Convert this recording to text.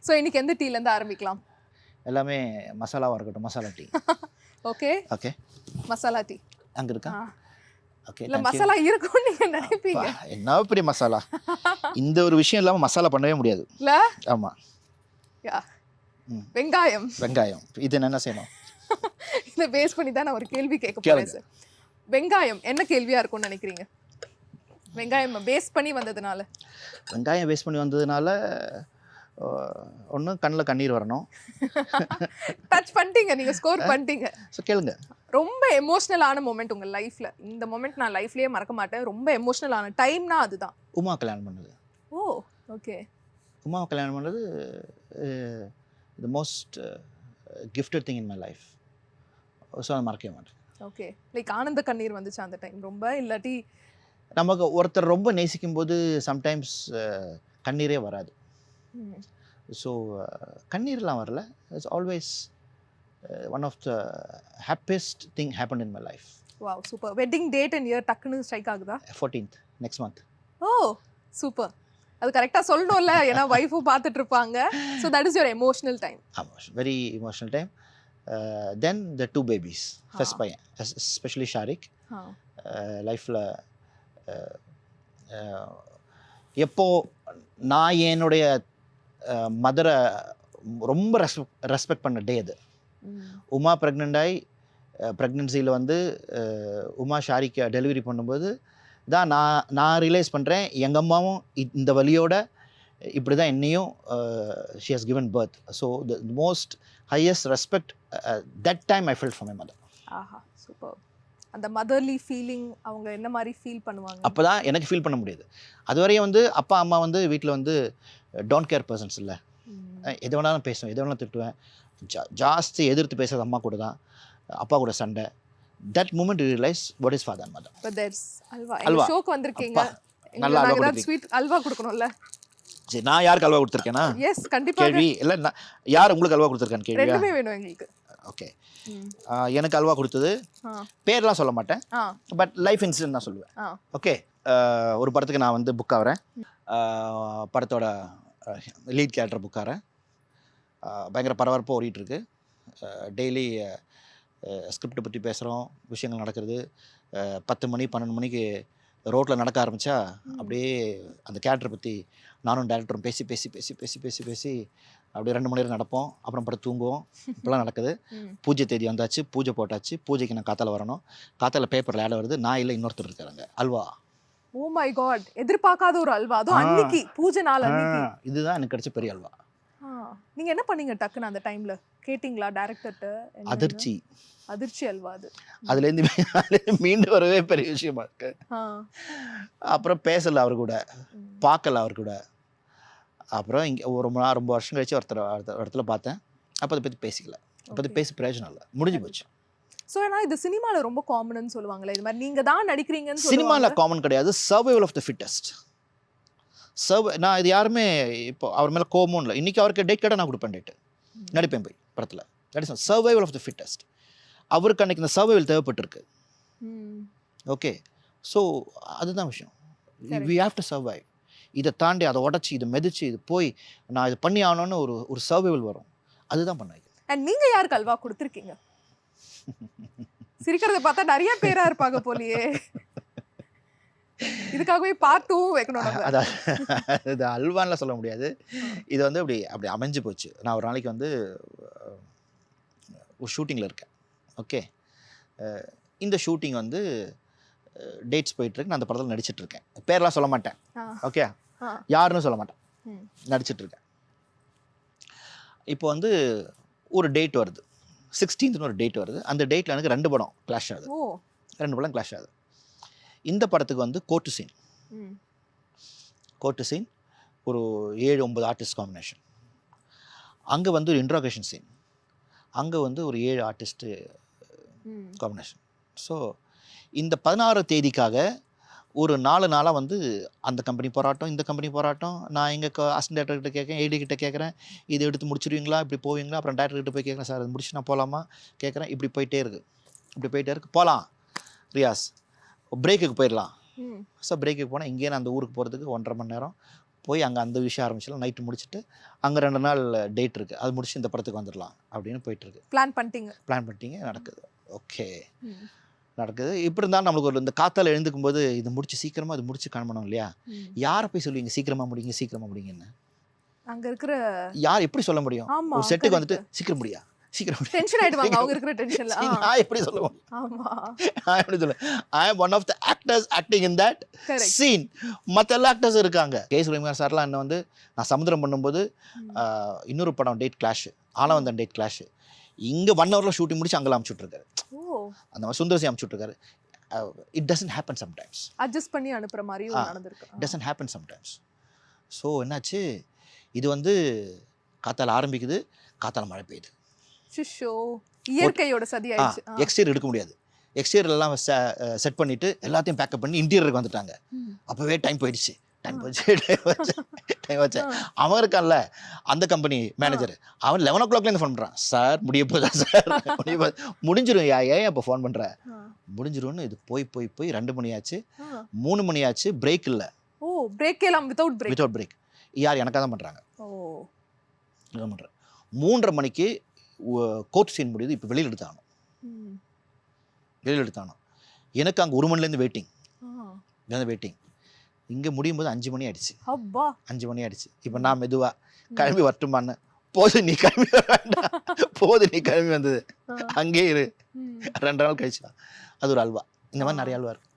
So இன்னைக்கு எந்த டீலேருந்து ஆரம்பிக்கலாம்? எல்லாமே மசாலாவாக இருக்கட்டும். Masala tea. Okay. Okay. Masala tea அங்கே இருக்கா? ஓகே. இல்லை மசாலா இருக்கும்னு நீங்கள் நினைப்பீங்க. என்ன பெரிய மசாலா, இந்த ஒரு விஷயம் இல்லாமல் மசாலா பண்ணவே முடியாது. இல்லை ஆமாம். வெங்காயம். வெங்காயம் இது என்ன செய்யணும்? இதை பேஸ் பண்ணி தான் நான் ஒரு கேள்வி கேட்க போகிறேன் சார். வெங்காயம் என்ன கேள்வியாக இருக்கும்னு நினைக்கிறீங்க? வெங்காயம் பேஸ் பண்ணி வந்ததுனால, வெங்காயம் பேஸ் பண்ணி வந்ததுனால ஒன்று கண்ணில் கண்ணீர் வரணும். டச் பண்ணிட்டீங்க, நீங்கள் ஸ்கோர் பண்ணிட்டீங்க. ஸோ கேளுங்க. ரொம்ப எமோஷ்னலான மொமெண்ட் உங்கள் லைஃப்பில், இந்த மொமெண்ட் நான் லைஃப்லேயே மறக்க மாட்டேன், ரொம்ப எமோஷ்னலான டைம்னா அதுதான். உமா கல்யாணம் பண்ணது. ஓ ஓகே. உமா கல்யாணம் பண்ணது the most gifted thing in my life. So அதை மறக்கவே மாட்டேன். ஓகே. லைக் ஆனந்த கண்ணீர் வந்துச்சு அந்த டைம் ரொம்ப? இல்லாட்டி நமக்கு ஒருத்தர் ரொம்ப நேசிக்கும் போது சம்டைம்ஸ் கண்ணீரே வராது. ஸோ கண்ணீர்லாம் வரல. It's always one of the happiest thing happen in my life. Wow super. Wedding date and year டக்குன்னு ஸ்ட்ரைக் ஆகுதா? 14th next month. ஓ சூப்பர். அது கரெக்டாக சொல்லணும்ல, ஏன்னா ஒய்ஃபும் பார்த்துட்டு இருப்பாங்க. So that is your emotional time. ஆமாம், வெரி எமோஷனல் டைம். தென் த 2 பேபிஸ். ஃபர்ஸ்ட் பையன் எஸ்பெஷலி ஷாரிக். லைஃப்பில் எப்போ நான் என்னுடைய மதரை ரொம்ப ரெஸ்பெக்ட் பண்ண டே அது. உமா ப்ரெக்னென்ட் ஆகி ப்ரெக்னென்சியில் வந்து உமா ஷாரிக்கை டெலிவரி பண்ணும்போது தான் நான் ரியலைஸ் பண்ணுறேன், எங்கள் அம்மாவும் இந்த வலியோட இப்படி தான் என்னையும் she has given birth. So the most highest respect that time I felt for my mother. ஆஹா சூப்பர். அந்த மதர்லி ஃபீலிங் அவங்க என்ன மாதிரி ஃபீல் பண்ணுவாங்க? அப்போ தான் எனக்கு ஃபீல் பண்ண முடியுது. அதுவரையும் வந்து அப்பா அம்மா வந்து வீட்டில் வந்து டோன்ட் கேர் பர்சன்ஸ் இல்லை. எது வேணாலும் பேசுவேன், எது வேணாலும் திட்டுவேன். ஜாஸ்தி எதிர்த்து பேசுறது அம்மா கூட தான், அப்பா கூட சண்டை. That moment realise what is father and mother. But that's halwa. Halwa ஷோக்கு வந்திருக்கீங்க, நல்லா அல்வா கொடுத்தீங்க. ஸ்வீட் அல்வா கொடுக்கணும்ல. சரி, நான் யாருக்கு அல்வா கொடுத்துருக்கேனா? எஸ் கண்டிப்பா. கேள்வி இல்லை, நான் யார் உங்களுக்கு அல்வா கொடுத்துருக்கேன்னு கேள்வி. ரெண்டுமே வேணும் எங்களுக்கு. ஓகே. எனக்கு அல்வா கொடுத்தது பேர்லாம் சொல்ல மாட்டேன், பட் லைஃப் இன்சிடென்ட் தான் சொல்லுவேன். ஓகே. ஒரு படத்துக்கு நான் வந்து புக் ஆகிறேன். படத்தோட லீட் கேரக்டர் புக் ஆகிறேன். பயங்கர பரபரப்பாக ஓடிட்டுருக்கு. டெய்லி ஸ்கிரிப்டை பற்றி பேசுகிறோம், விஷயங்கள் நடக்கிறது. 10 மணி 12 மணிக்கு ரோட்டில் நடக்க ஆரம்பித்தா அப்படியே அந்த கேரக்டரை பற்றி நானும் டேரக்டரும் பேசி பேசி பேசி பேசி பேசி பேசி அப்படியே 2 மணி நேரம் நடப்போம். அப்புறம் படம் தூங்குவோம். இப்போலாம் நடக்குது. பூஜை தேதி வந்தாச்சு, பூஜை போட்டாச்சு. பூஜைக்கு நான் காத்தால வரணும். காத்தால பேப்பரில் ஆட வருது, நான் இல்லை இன்னொருத்தர் இருக்காங்க. அல்வா. Oh my god. எதிர்பார்க்காத ஒரு அல்வா, அதுவும் அன்னைக்கு பூஜை நாள் அன்னைக்கு. இதுதான் எனக்கு கிடைச்ச பெரிய அல்வா. நீங்க என்ன பண்ணீங்க டக்குன்னு அந்த டைம்ல? கேட்டிங்களா டைரக்டர்ட்ட? அதிர்ச்சி. அதிர்ச்சி அல்வா அது. அதுலேருந்து மீண்டு வரவே பெரிய விஷயமா இருக்கு. அப்புறம் பேசல அவர் கூட, பார்க்கல அவர் கூட. அப்புறம் இங்கே ரொம்ப வருஷம் கழிச்சு ஒருத்தர் இடத்துல பார்த்தேன். அப்போ அதை பற்றி பேசிக்கல. அப்போ அதை பேசி பிரயோஜனம் இல்லை, முடிஞ்சு போச்சு. ஸோ ஏன்னா இது சினிமாவில் ரொம்ப காமன்னு சொல்லுவாங்களே, இது மாதிரி நீங்கள் தான் நடிக்கிறீங்கன்னு. சினிமாவில் காமன் கிடையாது, சர்வைவல் ஆஃப் த ஃபிட்டஸ்ட். நான் இது யாருமே இப்போ அவர் மேலே கோபமும் இல்லை. இன்றைக்கி அவருக்கு டேட் கேட்டால் நான் கொடுப்பேன், டேட்டு நடிப்பேன் போய் படத்தில். That is survival of the fittest. அவருக்கு அன்றைக்கி இந்த சர்வைவல் தேவைப்பட்டிருக்கு. ஓகே. ஸோ அதுதான் விஷயம். We have to survive. இதை தாண்டி அதை உடச்சி இதை மெதிச்சு இது போய் நான் இது பண்ணி ஆகணும்னு ஒரு சர்வைவல் வரும். அதுதான் பண்ணாங்க. அண்ட் நீங்கள் யாருக்கு அல்வா கொடுத்துருக்கீங்க? சிரிக்கிறத பார்த்தா நிறைய பேரா இருப்பாங்க போலியே. இதுக்காகவே பார்ட்டும் வைக்கணும். அது அல்வான்லாம் சொல்ல முடியாது. இது வந்து அப்படி அமைஞ்சு போச்சு. நான் ஒரு நாளைக்கு வந்து ஒரு ஷூட்டிங்கில் இருக்கேன். ஓகே. இந்த ஷூட்டிங் வந்து டேட்ஸ் போயிட்டுருக்கு. நான் அந்த படத்தில் நடிச்சிட்ருக்கேன். பேர்லாம் சொல்ல மாட்டேன். ஓகே. யாருன்னு சொல்ல மாட்டேன். நடிச்சிட்ருக்கேன். இப்போ வந்து ஒரு டேட் வருது, 16th ஒரு டேட் வருது. அந்த டேட்டில் எனக்கு 2 படம் கிளாஷ் ஆகுது. 2 படம் கிளாஷ் ஆகுது. இந்த படத்துக்கு வந்து கோர்ட்டு சீன் ஒரு 7-9 ஆர்டிஸ்ட் காம்பினேஷன். அங்கே வந்து ஒரு இன்ட்ரோகேஷன் சீன். அங்கே வந்து ஒரு 7 ஆர்டிஸ்ட்டு காம்பினேஷன். ஸோ இந்த 16 தேதிக்காக ஒரு 4 நாளாக வந்து அந்த கம்பெனி போராட்டம், இந்த கம்பெனி போராட்டம். நான் எங்கள் அசிஸ்டன்ட் டேரக்டர்கிட்ட கேட்குறேன், ஏடி கிட்ட கேட்குறேன், இது எடுத்து முடிச்சிடுவீங்களா, இப்படி போவீங்களா? அப்புறம் டேரக்டர்கிட்ட போய் கேட்குறேன், சார் அது முடிச்சு நான் போகலாமா கேட்குறேன். இப்படி போயிட்டே இருக்குது. போகலாம் ரியாஸ், பிரேக்குக்கு போயிடலாம். ஸோ பிரேக்குக்கு போனால் இங்கேயே நான் அந்த ஊருக்கு போகிறதுக்கு 1.5 மணி நேரம், போய் அங்கே அந்த விஷயம் ஆரம்பிச்சிடலாம். நைட்டு முடிச்சுட்டு அங்கே 2 நாள் டேட் இருக்குது, அது முடிச்சு இந்த படத்துக்கு வந்துடலாம் அப்படின்னு போயிட்டுருக்கு. பிளான் பண்ணிட்டீங்க. நடக்குது. ஓகே, நடக்குது. இப்படி இருந்தாலும் நம்மளுக்கு ஒரு இந்த காத்தால் எழுந்துக்கும் போது இது முடிச்சு சீக்கிரமாக இது முடிச்சு காணணும் இல்லையா? யாரை போய் சொல்லுவீங்க சீக்கிரமாக முடியுங்கன்னு? அங்கே இருக்கிற யார் எப்படி சொல்ல முடியும்? ஒரு செட்டுக்கு வந்துட்டு சீக்கிரம் முடியா டென்ஷன் ஆயிடுவாங்க அவங்க இருக்கிற டென்ஷன்ல. நான் எப்படி சொல்லுவேன்? நான் எப்படி சொல்லுவேன்? I am one of the actors acting in that scene. மற்ற எல்லா ஆக்டர்ஸும் இருக்காங்க. கே. சுலைமான் சார்லாம் என்ன வந்து நான் சமுத்திரம் பண்ணும்போது இன்னொரு படம் date clash, Aalavandhan date clash, இங்கே 1 ஹவரில் ஷூட்டிங் முடிச்சு அங்கெல்லாம் அமுச்சுட்ருக்காரு. அந்த மாதிரி சுந்தரசி அமுச்சுட்ருக்காரு. It doesn't happen sometimes. Adjust பண்ணி அனுப்புகிற மாதிரியும் நடந்திருக்கு. Doesn't happen sometimes. ஸோ என்னாச்சு, இது வந்து காத்தால ஆரம்பிக்குது, காத்தால மழை பெய்யுது. இயற்கையோட சதி ஆயிடுச்சு. எக்ஸ்டீரியர் எடுக்க முடியாது. எக்ஸ்டீரியர்லாம் செட் பண்ணிட்டு எல்லாத்தையும் பேக்கப் பண்ணி இன்டீரியருக்கு வந்துட்டாங்க. அப்போவே டைம் போயிடுச்சு. அவன் இருக்கான்ல அந்த கம்பெனி மேனேஜர், அவன் 11 o'clockலேருந்து ஃபோன் பண்ணுறான். சார் முடிய போதா சார்? முடிஞ்சிடும். ஏன் அப்போ ஃபோன் பண்ணுற? முடிஞ்சிடும்னு இது போய் 2 மணி ஆச்சு, 3 மணி ஆச்சு. பிரேக் இல்லை. பிரேக் எல்லாம் வித்தவுட் பிரேக். யார் எனக்காக தான் பண்ணுறாங்க. 3:30 மணிக்கு கோர்ட் சீன் முடியுது. இப்போ வெளியில் எடுத்தானோ எனக்கு அங்கே 1 மணிலேருந்து வெயிட்டிங். இங்கே முடியும் போது 5 மணி ஆயிடுச்சு. 5 மணி ஆயிடுச்சு. இப்போ நான் மெதுவாக கிளம்பி வரட்டுமான்னு, போது நீ கிளம்பி வந்தது, அங்கே இரு, 2 நாள் கழிச்சு. அது ஒரு அல்வா. இந்த மாதிரி நிறைய அல்வா இருக்கு.